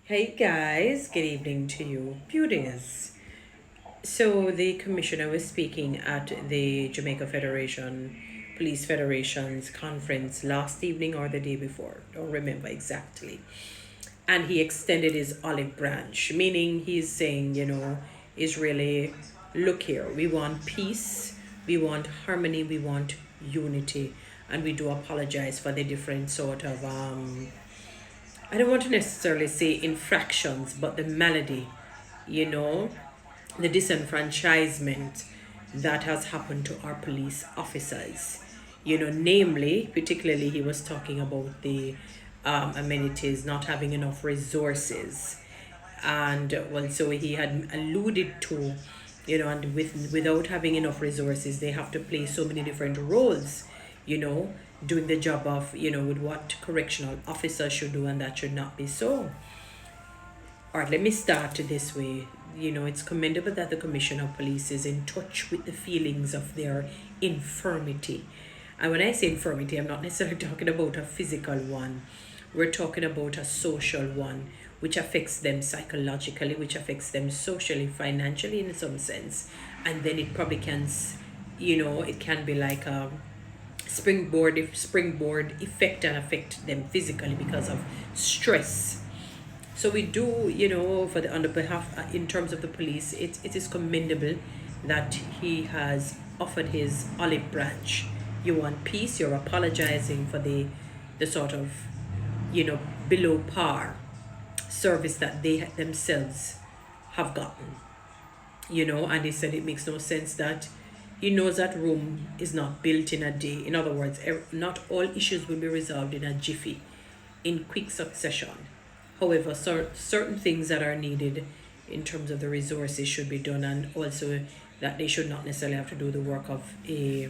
Hey guys, good evening to you, beauties. So, the commissioner was speaking at the Jamaica Federation, Police Federation's conference last evening or the day before, don't remember exactly. And he extended his olive branch, meaning he's saying, is really, look here, we want peace, we want harmony, we want unity, and we do apologize for the different sort of I don't want to necessarily say infractions, but the malady, you know, the disenfranchisement that has happened to our police officers. Namely, particularly, he was talking about the amenities, not having enough resources. And well, so he had alluded to, and without having enough resources, they have to play so many different roles, you know, doing the job of, with what correctional officer should do, and that should not be so. All right, let me start this way. It's commendable that the Commissioner of Police is in touch with the feelings of their infirmity. And when I say infirmity, I'm not necessarily talking about a physical one. We're talking about a social one, which affects them psychologically, which affects them socially, financially, in some sense. And then it probably can, it can be like a springboard effect and affect them physically because of stress. So we do, for the on the behalf in terms of the police, it is commendable that he has offered his olive branch. You want peace. You're apologizing for the sort of, you know, below par service that they themselves have gotten. And he said it makes no sense that he knows that Rome is not built in a day. In other words, not all issues will be resolved in a jiffy, in quick succession. However, certain things that are needed in terms of the resources should be done, and also that they should not necessarily have to do the work of a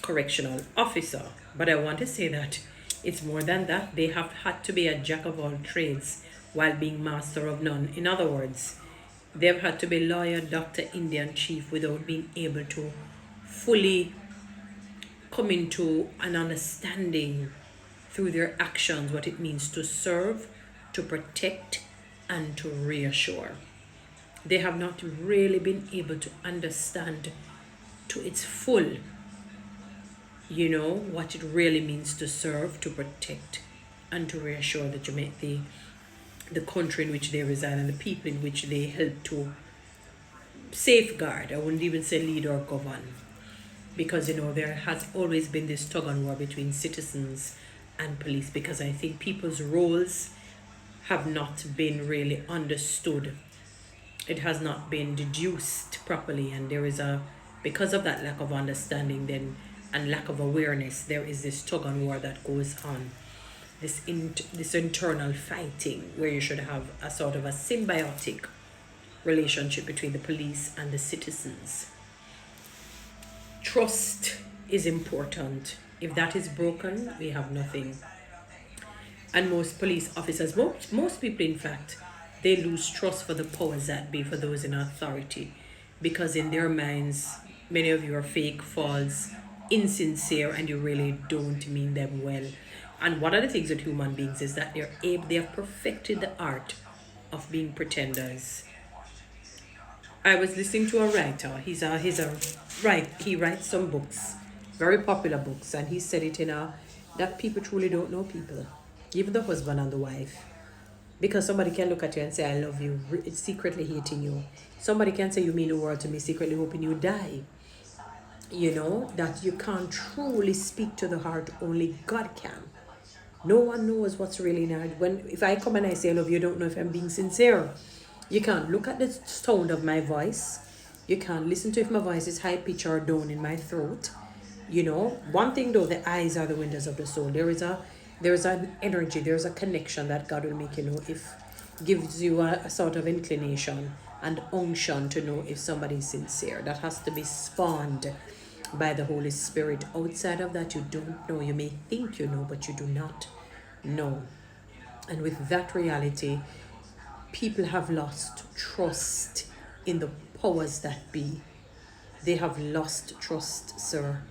correctional officer. But I want to say that it's more than that. They have had to be a jack of all trades while being master of none. In other words, they've had to be lawyer, doctor, Indian chief without being able to fully come into an understanding through their actions what it means to serve, to protect, and to reassure. They have not really been able to understand to its full, what it really means to serve, to protect, and to reassure the country in which they reside and the people in which they help to safeguard. I wouldn't even say lead or govern, because there has always been this tug and war between citizens and police, because I think people's roles have not been really understood. It has not been deduced properly, and there is because of that lack of understanding then and lack of awareness, there is this tug and war that goes on, this internal fighting, where you should have a sort of a symbiotic relationship between the police and the citizens. Trust is important. If that is broken, we have nothing. And most police officers, most people in fact, they lose trust for the powers that be, for those in authority, because in their minds, many of you are fake, false, insincere, and you really don't mean them well. And one of the things with human beings is that they have perfected the art of being pretenders. I was listening to a writer. He writes some books, very popular books, and he said it in a that people truly don't know people, even the husband and the wife. Because somebody can look at you and say, I love you, secretly hating you. Somebody can say, you mean the world to me, secretly hoping you die. That you can't truly speak to the heart, only God can. No one knows what's really in your heart. If I come and I say I love you, you don't know if I'm being sincere. You can't look at the sound of my voice. You can't listen to if my voice is high pitch or down in my throat. One thing though, the eyes are the windows of the soul. There's an energy, there's a connection that God will make if gives you a sort of inclination and unction to know if somebody is sincere. That has to be spawned by the Holy Spirit. Outside of that, you don't know. You may think you know, but you do not know. And with that reality, people have lost trust in the powers that be. They have lost trust, sir.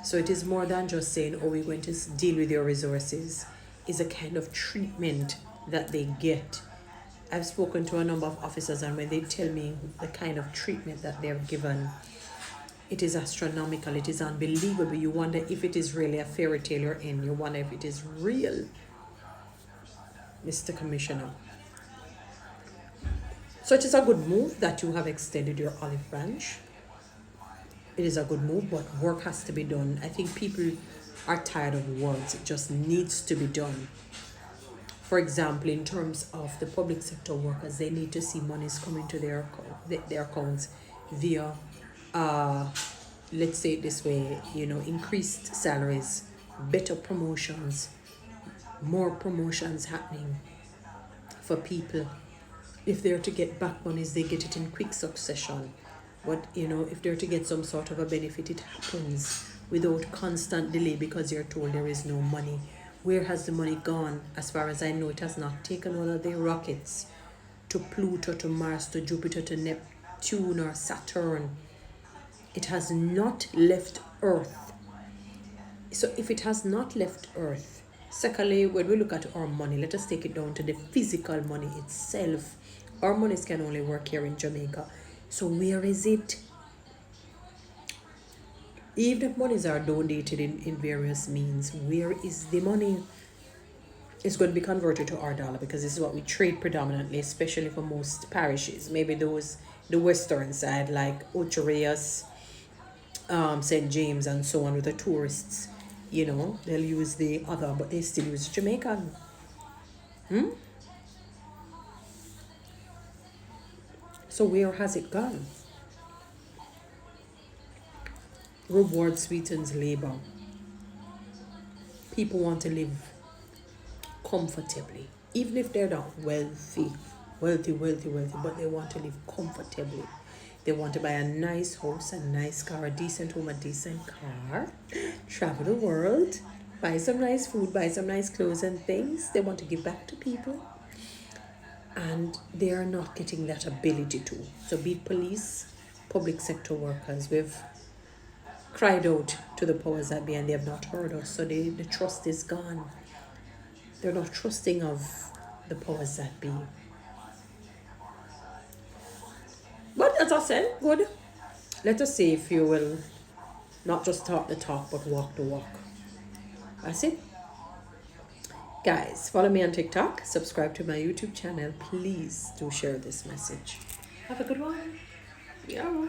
So it is more than just saying, oh, we're going to deal with your resources. It's a kind of treatment that they get. I've spoken to a number of officers, and when they tell me the kind of treatment that they're given, it is astronomical. It is unbelievable. You wonder if it is really a fairy tale you're in. You wonder if it is real, Mr. Commissioner. So it is a good move that you have extended your olive branch. It is a good move, but work has to be done. I think people are tired of words. It just needs to be done. For example, in terms of the public sector workers, they need to see monies coming to their accounts via, let's say it this way, increased salaries, better promotions, more promotions happening for people. If they're to get back monies, they get it in quick succession. But if they're to get some sort of a benefit, it happens without constant delay because you're told there is no money. Where has the money gone? As far as I know, it has not taken one of the rockets to Pluto, to Mars, to Jupiter, to Neptune or Saturn. It has not left Earth. So if it has not left Earth, secondly, when we look at our money, let us take it down to the physical money itself. Our monies can only work here in Jamaica. So where is it? Even if monies are donated in various means, where is the money? It's going to be converted to our dollar because this is what we trade predominantly, especially for most parishes. Maybe those, the western side, like Ocherias, St. James and so on with the tourists. They'll use the other, but they still use Jamaican. So where has it gone? Reward sweetens labor. People want to live comfortably, even if they're not wealthy, but they want to live comfortably. They want to buy a nice house, a nice car, a decent home, a decent car, travel the world, buy some nice food, buy some nice clothes and things. They want to give back to people. And they are not getting that ability to. So be it police, public sector workers, we've cried out to the powers that be and they have not heard us. So the trust is gone. They're not trusting of the powers that be. But as I said, good. Let us see if you will not just talk the talk, but walk the walk. That's it. Guys, follow me on TikTok. Subscribe to my YouTube channel. Please do share this message. Have a good one. Yeah.